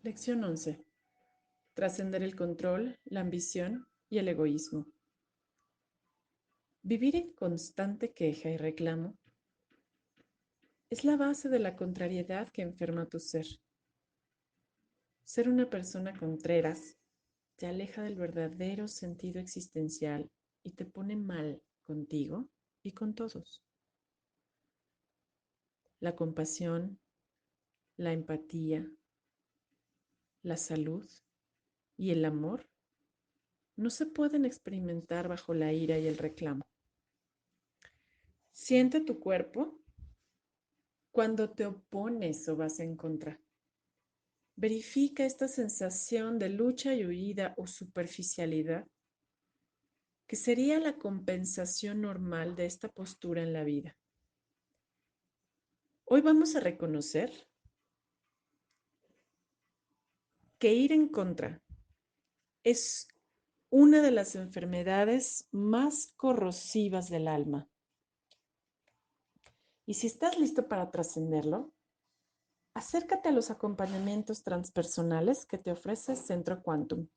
Lección 11. Trascender el control, la ambición y el egoísmo. Vivir en constante queja y reclamo es la base de la contrariedad que enferma tu ser. Ser una persona contreras te aleja del verdadero sentido existencial y te pone mal contigo y con todos. La compasión, la empatía, la salud y el amor no se pueden experimentar bajo la ira y el reclamo. Siente tu cuerpo cuando te opones o vas en contra. Verifica esta sensación de lucha y huida o superficialidad, que sería la compensación normal de esta postura en la vida. Hoy vamos a reconocer que ir en contra es una de las enfermedades más corrosivas del alma. Y si estás listo para trascenderlo, acércate a los acompañamientos transpersonales que te ofrece Centro Quantum.